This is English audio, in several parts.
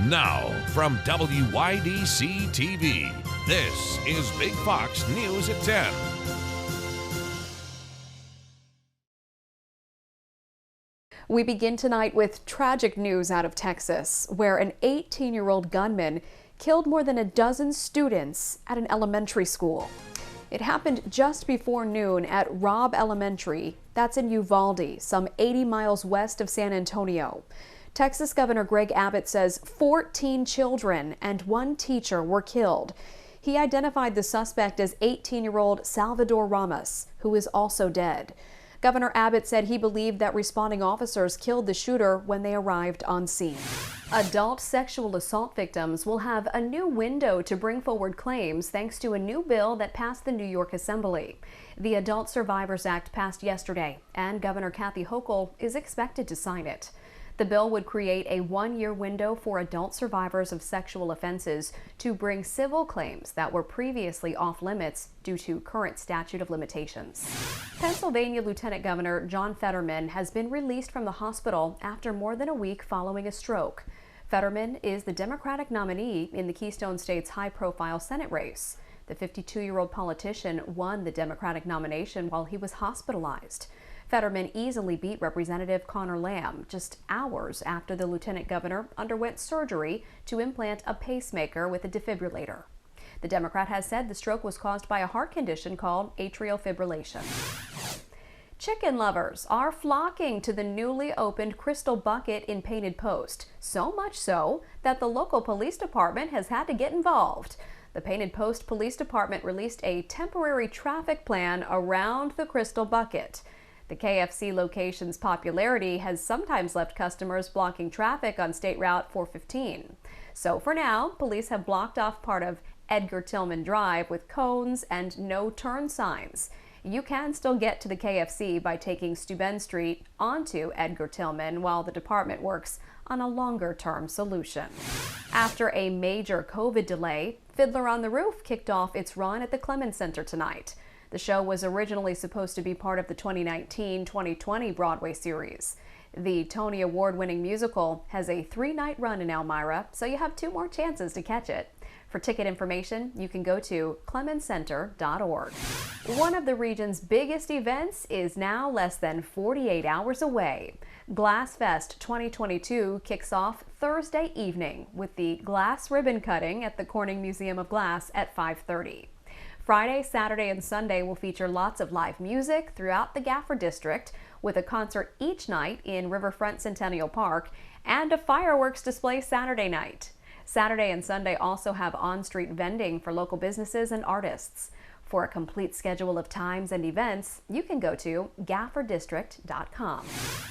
Now, from WYDC TV, this is Big Fox News at 10. We begin tonight with tragic news out of Texas, where an 18-year-old gunman killed more than a dozen students at an elementary school. It happened just before noon at Robb Elementary. That's in Uvalde, some 80 miles west of San Antonio. Texas Governor Greg Abbott says 14 children and one teacher were killed. He identified the suspect as 18-year-old Salvador Ramos, who is also dead. Governor Abbott said he believed that responding officers killed the shooter when they arrived on scene. Adult sexual assault victims will have a new window to bring forward claims thanks to a new bill that passed the New York Assembly. The Adult Survivors Act passed yesterday, and Governor Kathy Hochul is expected to sign it. The bill would create a one-year window for adult survivors of sexual offenses to bring civil claims that were previously off limits due to current statute of limitations. Pennsylvania Lieutenant Governor John Fetterman has been released from the hospital after more than a week following a stroke. Fetterman is the Democratic nominee in the Keystone State's high-profile Senate race. The 52-year-old politician won the Democratic nomination while he was hospitalized. Fetterman easily beat Representative Connor Lamb just hours after the lieutenant governor underwent surgery to implant a pacemaker with a defibrillator. The Democrat has said the stroke was caused by a heart condition called atrial fibrillation. Chicken lovers are flocking to the newly opened Crystal Bucket in Painted Post, so much so that the local police department has had to get involved. The Painted Post Police Department released a temporary traffic plan around the Crystal Bucket. The KFC location's popularity has sometimes left customers blocking traffic on State Route 415. So for now, police have blocked off part of Edgar Tillman Drive with cones and no turn signs. You can still get to the KFC by taking Steuben Street onto Edgar Tillman while the department works on a longer-term solution. After a major COVID delay, Fiddler on the Roof kicked off its run at the Clemens Center tonight. The show was originally supposed to be part of the 2019-2020 Broadway series. The Tony Award-winning musical has a 3-night run in Elmira, so you have 2 more chances to catch it. For ticket information, you can go to clemenscenter.org. One of the region's biggest events is now less than 48 hours away. Glassfest 2022 kicks off Thursday evening with the glass ribbon cutting at the Corning Museum of Glass at 5:30. Friday, Saturday, and Sunday will feature lots of live music throughout the Gaffer District, with a concert each night in Riverfront Centennial Park and a fireworks display Saturday night. Saturday and Sunday also have on-street vending for local businesses and artists. For a complete schedule of times and events, you can go to gafferdistrict.com.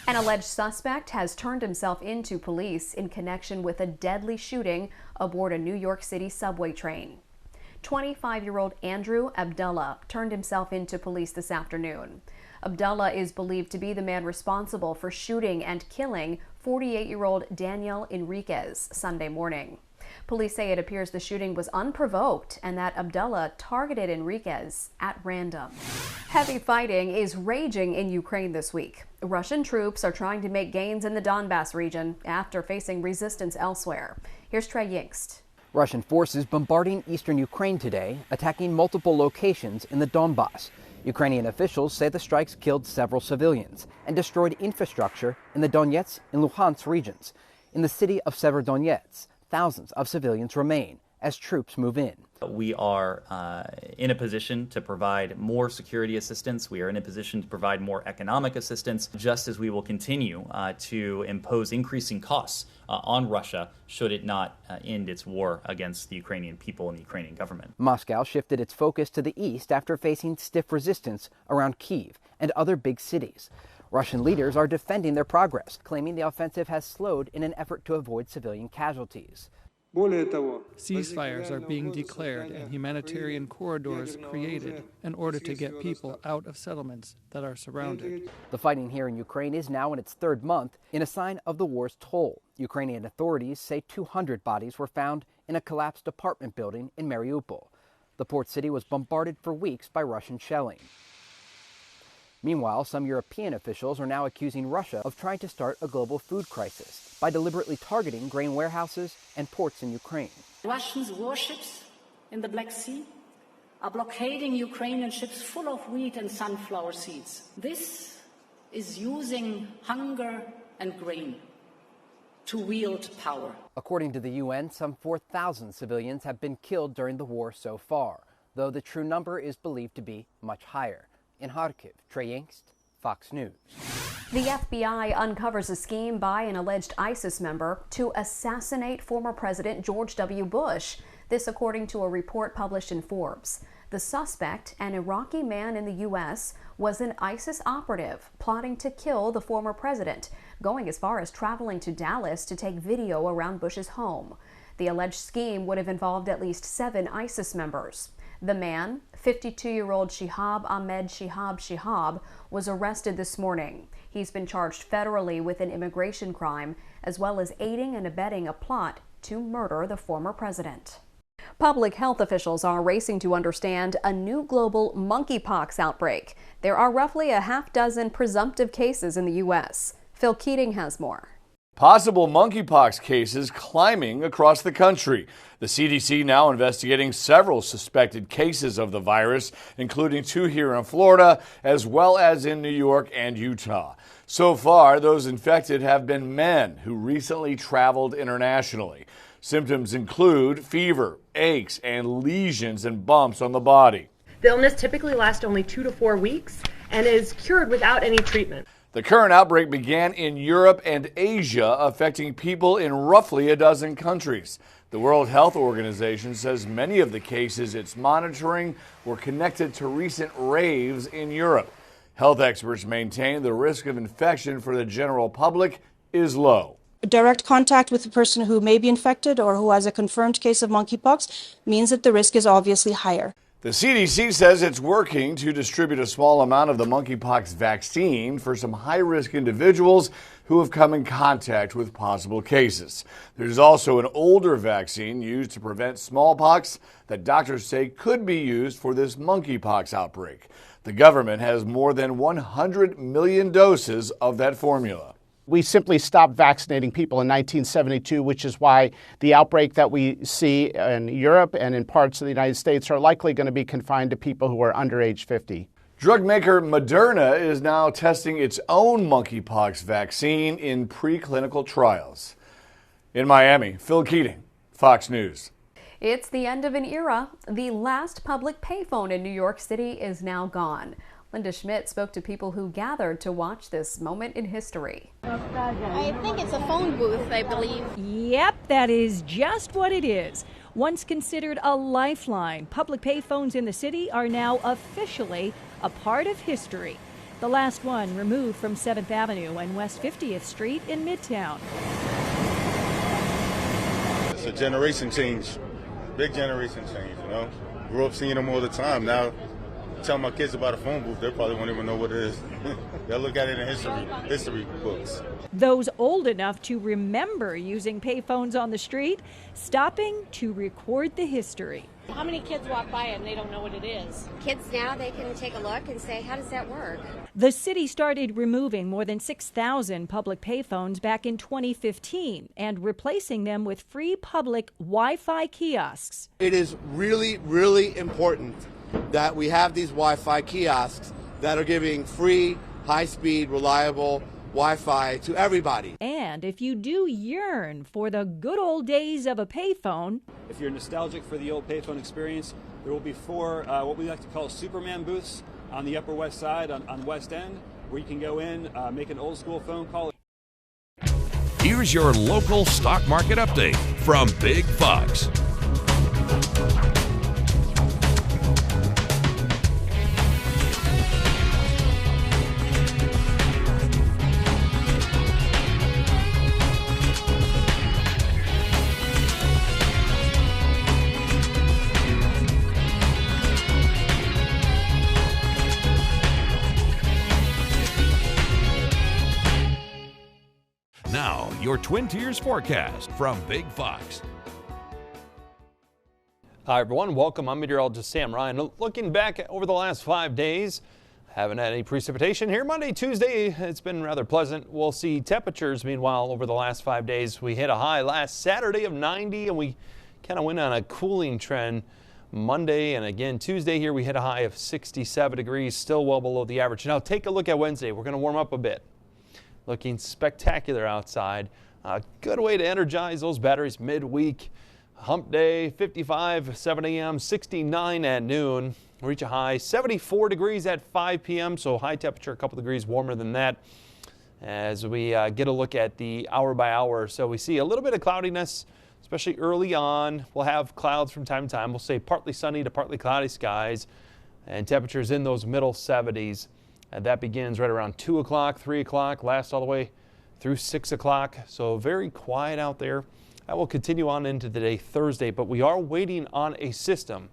An alleged suspect has turned himself into police in connection with a deadly shooting aboard a New York City subway train. 25-year-old Andrew Abdullah turned himself into police this afternoon. Abdullah is believed to be the man responsible for shooting and killing 48-year-old Daniel Enriquez Sunday morning. Police say it appears the shooting was unprovoked and that Abdullah targeted Enriquez at random. Heavy fighting is raging in Ukraine this week. Russian troops are trying to make gains in the Donbass region after facing resistance elsewhere. Here's Trey Yingst. Russian forces bombarding eastern Ukraine today, attacking multiple locations in the Donbass. Ukrainian officials say the strikes killed several civilians and destroyed infrastructure in the Donetsk and Luhansk regions. In the city of Severodonetsk, thousands of civilians remain as troops move in. We are in a position to provide more security assistance. We are in a position to provide more economic assistance, just as we will continue to impose increasing costs on Russia should it not end its war against the Ukrainian people and the Ukrainian government. Moscow shifted its focus to the east after facing stiff resistance around Kyiv and other big cities. Russian leaders are defending their progress, claiming the offensive has slowed in an effort to avoid civilian casualties. Ceasefires are being declared and humanitarian corridors created in order to get people out of settlements that are surrounded. The fighting here in Ukraine is now in its 3rd month in a sign of the war's toll. Ukrainian authorities say 200 bodies were found in a collapsed apartment building in Mariupol. The port city was bombarded for weeks by Russian shelling. Meanwhile, some European officials are now accusing Russia of trying to start a global food crisis by deliberately targeting grain warehouses and ports in Ukraine. Russian warships in the Black Sea are blockading Ukrainian ships full of wheat and sunflower seeds. This is using hunger and grain to wield power. According to the UN, some 4,000 civilians have been killed during the war so far, though the true number is believed to be much higher. In Kharkiv, Trey Yingst, Fox News. The FBI uncovers a scheme by an alleged ISIS member to assassinate former President George W. Bush. This according to a report published in Forbes. The suspect, an Iraqi man in the U.S., was an ISIS operative plotting to kill the former president, going as far as traveling to Dallas to take video around Bush's home. The alleged scheme would have involved at least 7 ISIS members. The man, 52-year-old Shihab Ahmed Shihab, was arrested this morning. He's been charged federally with an immigration crime, as well as aiding and abetting a plot to murder the former president. Public health officials are racing to understand a new global monkeypox outbreak. There are roughly a half dozen presumptive cases in the U.S. Phil Keating has more. Possible monkeypox cases climbing across the country. The CDC now investigating several suspected cases of the virus, including 2 here in Florida, as well as in New York and Utah. So far, those infected have been men who recently traveled internationally. Symptoms include fever, aches, and lesions and bumps on the body. The illness typically lasts only 2 to 4 weeks and is cured without any treatment. The current outbreak began in Europe and Asia, affecting people in roughly a dozen countries. The World Health Organization says many of the cases it's monitoring were connected to recent raves in Europe. Health experts maintain the risk of infection for the general public is low. Direct contact with a person who may be infected or who has a confirmed case of monkeypox means that the risk is obviously higher. The CDC says it's working to distribute a small amount of the monkeypox vaccine for some high-risk individuals who have come in contact with possible cases. There's also an older vaccine used to prevent smallpox that doctors say could be used for this monkeypox outbreak. The government has more than 100 million doses of that formula. We simply stopped vaccinating people in 1972, which is why the outbreak that we see in Europe and in parts of the United States are likely going to be confined to people who are under age 50. Drug maker Moderna is now testing its own monkeypox vaccine in preclinical trials. In Miami, Phil Keating, Fox News. It's the end of an era. The last public payphone in New York City is now gone. Linda Schmidt spoke to people who gathered to watch this moment in history. I think it's a phone booth, I believe. Yep, that is just what it is. Once considered a lifeline, public payphones in the city are now officially a part of history. The last one removed from 7th Avenue and West 50th Street in Midtown. It's a generation change, big generation change, you know. Grew up seeing them all the time. Now, tell my kids about a phone booth, they probably won't even know what it is. They'll look at it in history books. Those old enough to remember using payphones on the street, stopping to record the history. How many kids walk by it and they don't know what it is? Kids now, they can take a look and say, how does that work? The city started removing more than 6,000 public payphones back in 2015 and replacing them with free public Wi-Fi kiosks. It is really, really important that we have these Wi-Fi kiosks that are giving free, high-speed, reliable Wi-Fi to everybody. And if you do yearn for the good old days of a payphone, if you're nostalgic for the old payphone experience, there will be 4 what we like to call Superman booths on the Upper West Side, on West End, where you can go in, make an old school phone call. Here's your local stock market update from Big Fox. Now, your Twin Tiers forecast from Big Fox. Hi everyone, welcome. I'm meteorologist Sam Ryan. Looking back over the last 5 days, Haven't had any precipitation here. Monday, Tuesday, it's been rather pleasant. We'll see temperatures. Meanwhile, over the last 5 days, we hit a high last Saturday of 90, and we kind of went on a cooling trend Monday. And again, Tuesday here, we hit a high of 67 degrees, still well below the average. Now, take a look at Wednesday. We're going to warm up a bit. Looking spectacular outside. A good way to energize those batteries midweek. Hump day, 55, 7 a.m., 69 at noon. Reach a high 74 degrees at 5 p.m., so high temperature, a couple degrees warmer than that. As we get a look at the hour by hour, so we see a little bit of cloudiness, especially early on. We'll have clouds from time to time. We'll say partly sunny to partly cloudy skies, and temperatures in those middle 70s. And that begins right around 2 o'clock, 3 o'clock, lasts all the way through 6 o'clock. So very quiet out there. That will continue on into the day Thursday, but we are waiting on a system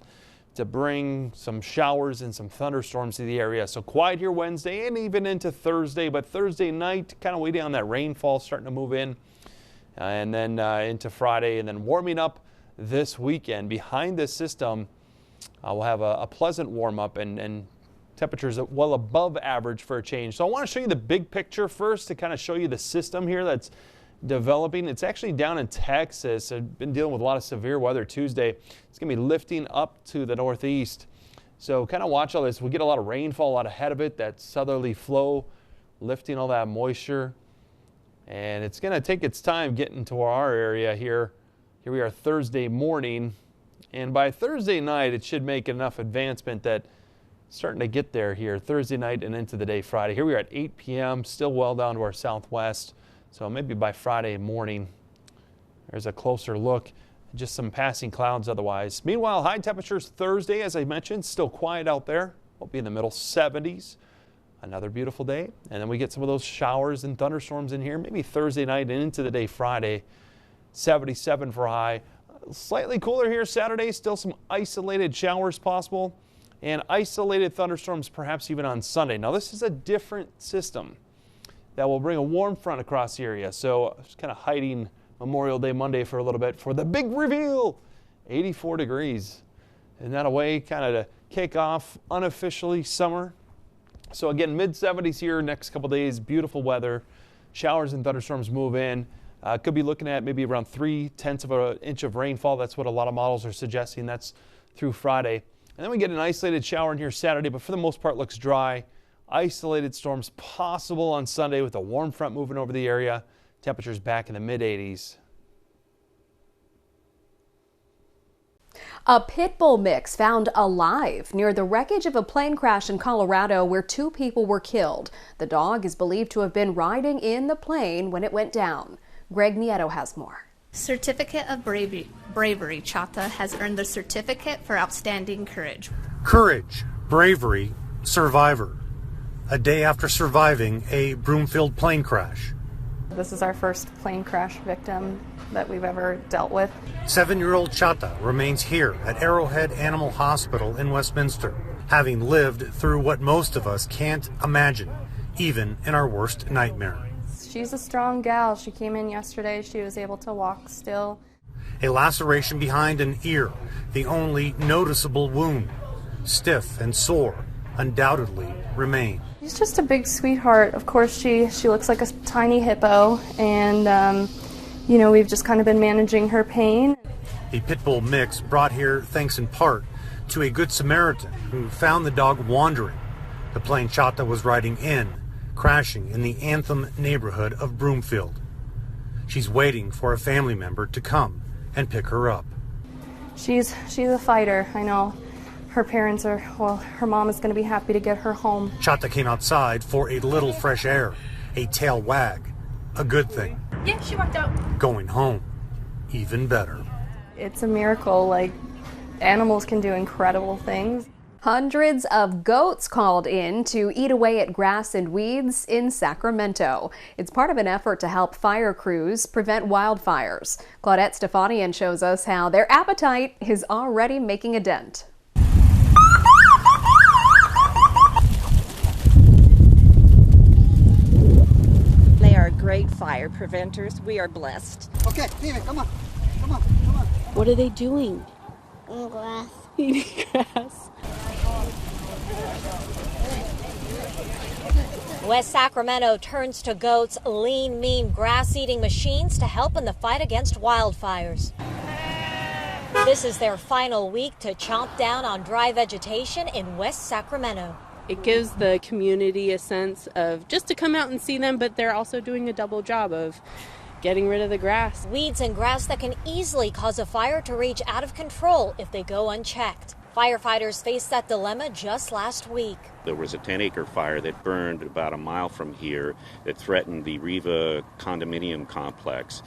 to bring some showers and some thunderstorms to the area. So quiet here Wednesday and even into Thursday, but Thursday night, kind of waiting on that rainfall starting to move in, and then into Friday, and then warming up this weekend. Behind this system, we'll have a pleasant warm up and temperatures well above average for a change. So I want to show you the big picture first to kind of show you the system here that's developing. It's actually down in Texas. I've been dealing with a lot of severe weather Tuesday. It's going to be lifting up to the northeast. So kind of watch all this. We get a lot of rainfall, a lot ahead of it, that southerly flow lifting all that moisture. And it's going to take its time getting to our area here. Here we are Thursday morning. And by Thursday night, it should make enough advancement that it's starting to get there here Thursday night and into the day Friday. Here we are at 8 p.m., still well down to our southwest. So maybe by Friday morning, there's a closer look. Just some passing clouds otherwise. Meanwhile, high temperatures Thursday, as I mentioned, still quiet out there. We'll be in the middle 70s. Another beautiful day. And then we get some of those showers and thunderstorms in here. Maybe Thursday night and into the day Friday. 77 for high. Slightly cooler here Saturday. Still some isolated showers possible. And isolated thunderstorms perhaps even on Sunday. Now this is a different system that will bring a warm front across the area. So just kind of hiding Memorial Day Monday for a little bit for the big reveal. 84 degrees. Isn't that a way kind of to kick off unofficially summer? So again, mid 70s here next couple days. Beautiful weather. Showers and thunderstorms move in. Could be looking at maybe around 0.3 of an inch of rainfall. That's what a lot of models are suggesting. That's through Friday. And then we get an isolated shower in here Saturday, but for the most part looks dry. Isolated storms possible on Sunday with a warm front moving over the area. Temperatures back in the mid-80s. A pit bull mix found alive near the wreckage of a plane crash in Colorado where 2 people were killed. The dog is believed to have been riding in the plane when it went down. Greg Nieto has more. Certificate of Bravery. Chata has earned the Certificate for Outstanding Courage. Courage, bravery, survivor. A day after surviving a Broomfield plane crash. This is our first plane crash victim that we've ever dealt with. 7-year-old Chata remains here at Arrowhead Animal Hospital in Westminster, having lived through what most of us can't imagine, even in our worst nightmare. She's a strong gal. She came in yesterday. She was able to walk still. A laceration behind an ear, the only noticeable wound, stiff and sore, undoubtedly remain. She's just a big sweetheart. Of course, she looks like a tiny hippo, and you know, we've just kind of been managing her pain. A pit bull mix brought here thanks in part to a good Samaritan who found the dog wandering. The plane Chata was riding in, crashing in the Anthem neighborhood of Broomfield. She's waiting for a family member to come and pick her up. She's a fighter, I know. Her parents are, well, her mom is going to be happy to get her home. Chata came outside for a little fresh air, a tail wag, a good thing. Yeah, she walked out. Going home, even better. It's a miracle. Like, animals can do incredible things. Hundreds of goats called in to eat away at grass and weeds in Sacramento. It's part of an effort to help fire crews prevent wildfires. Claudette Stefanian shows us how their appetite is already making a dent. They are great fire preventers. We are blessed. Okay, Steven, come on. What are they doing? Eating grass. Eating grass. West Sacramento turns to goats, lean, mean, grass-eating machines to help in the fight against wildfires. This is their final week to chomp down on dry vegetation in West Sacramento. It gives the community a sense of just to come out and see them, but they're also doing a double job of getting rid of the grass. Weeds and grass that can easily cause a fire to reach out of control if they go unchecked. Firefighters faced that dilemma just last week. There was a 10-acre fire that burned about a mile from here that threatened the Riva condominium complex.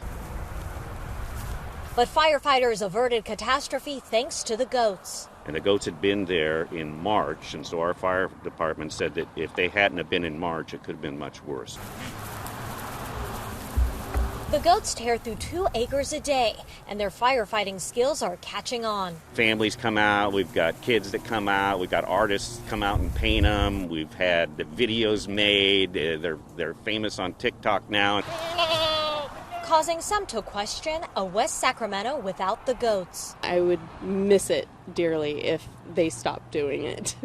But firefighters averted catastrophe thanks to the goats. And the goats had been there in March, and so our fire department said that if they hadn't have been in March, it could have been much worse. The goats tear through 2 acres a day, and their firefighting skills are catching on. Families come out, we've got kids that come out, we've got artists come out and paint them, we've had the videos made, they're famous on TikTok now. Causing some to question a West Sacramento without the goats. I would miss it dearly if they stopped doing it.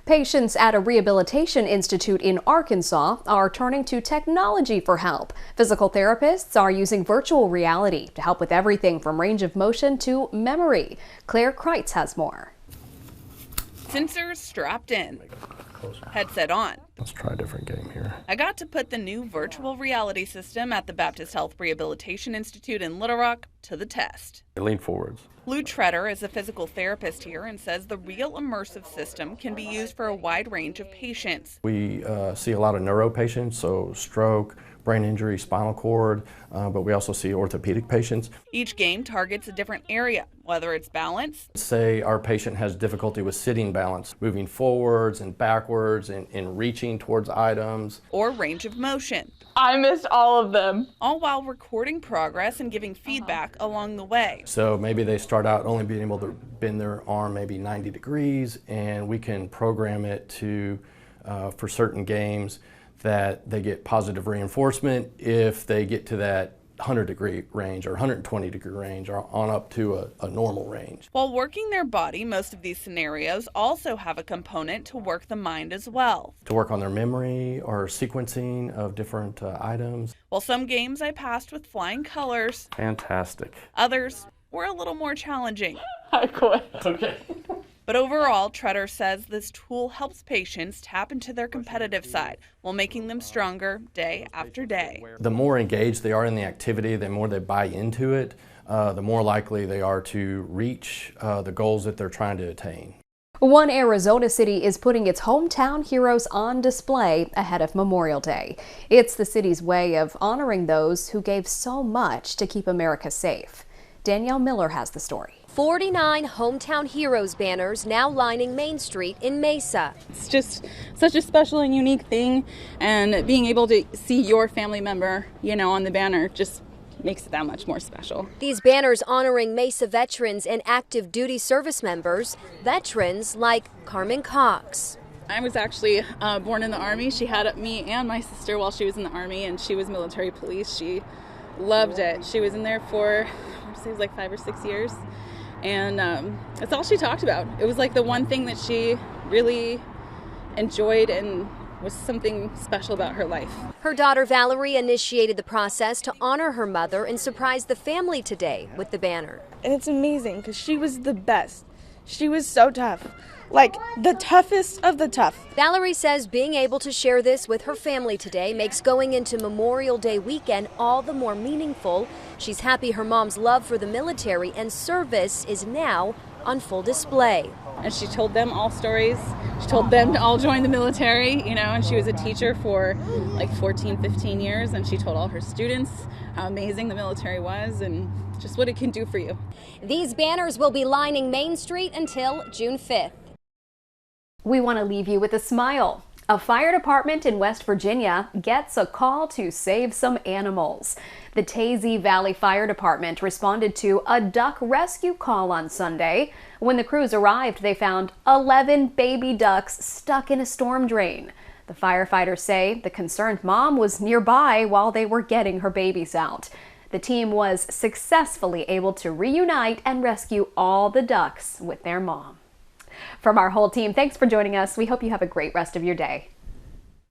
Patients at a rehabilitation institute in Arkansas are turning to technology for help. Physical therapists are using virtual reality to help with everything from range of motion to memory. Claire Kreitz has more. Sensors strapped in, headset on. Let's try a different game here. I got to put the new virtual reality system at the Baptist Health Rehabilitation Institute in Little Rock to the test. Lean forwards. Lou Treader is a physical therapist here and says the real immersive system can be used for a wide range of patients. We see a lot of neuro patients, so stroke, brain injury, spinal cord, but we also see orthopedic patients. Each game targets a different area, whether it's balance. Say our patient has difficulty with sitting balance, moving forwards and backwards and reaching towards items. Or range of motion. I missed all of them. All while recording progress and giving feedback along the way. So maybe they start out only being able to bend their arm maybe 90 degrees, and we can program it to, for certain games, that they get positive reinforcement if they get to that 100-degree range or 120-degree range or on up to a normal range. While working their body, most of these scenarios also have a component to work the mind as well. To work on their memory or sequencing of different items. While some games I passed with flying colors. Fantastic. Others were a little more challenging. I quit. Okay. But overall, Treader says this tool helps patients tap into their competitive side while making them stronger day after day. The more engaged they are in the activity, the more they buy into it, the more likely they are to reach the goals that they're trying to attain. One Arizona city is putting its hometown heroes on display ahead of Memorial Day. It's the city's way of honoring those who gave so much to keep America safe. Danielle Miller has the story. 49 Hometown Heroes banners now lining Main Street in Mesa. It's just such a special and unique thing, and being able to see your family member, on the banner just makes it that much more special. These banners honoring Mesa veterans and active duty service members, veterans like Carmen Cox. I was actually born in the Army. She had me and my sister while she was in the Army, and she was military police. She loved it. She was in there for, I want to say it was like 5 or 6 years. And that's all she talked about. It was like the one thing that she really enjoyed and was something special about her life. Her daughter Valerie initiated the process to honor her mother and surprise the family today with the banner. And it's amazing because she was the best. She was so tough. Like the toughest of the tough. Valerie says being able to share this with her family today makes going into Memorial Day weekend all the more meaningful. She's happy her mom's love for the military and service is now on full display. And she told them all stories. She told them to all join the military, and she was a teacher for like 14, 15 years, and she told all her students how amazing the military was and just what it can do for you. These banners will be lining Main Street until June 5th. We want to leave you with a smile. A fire department in West Virginia gets a call to save some animals. The Tazy Valley Fire Department responded to a duck rescue call on Sunday. When the crews arrived, they found 11 baby ducks stuck in a storm drain. The firefighters say the concerned mom was nearby while they were getting her babies out. The team was successfully able to reunite and rescue all the ducks with their mom. From our whole team, thanks for joining us. We hope you have a great rest of your day.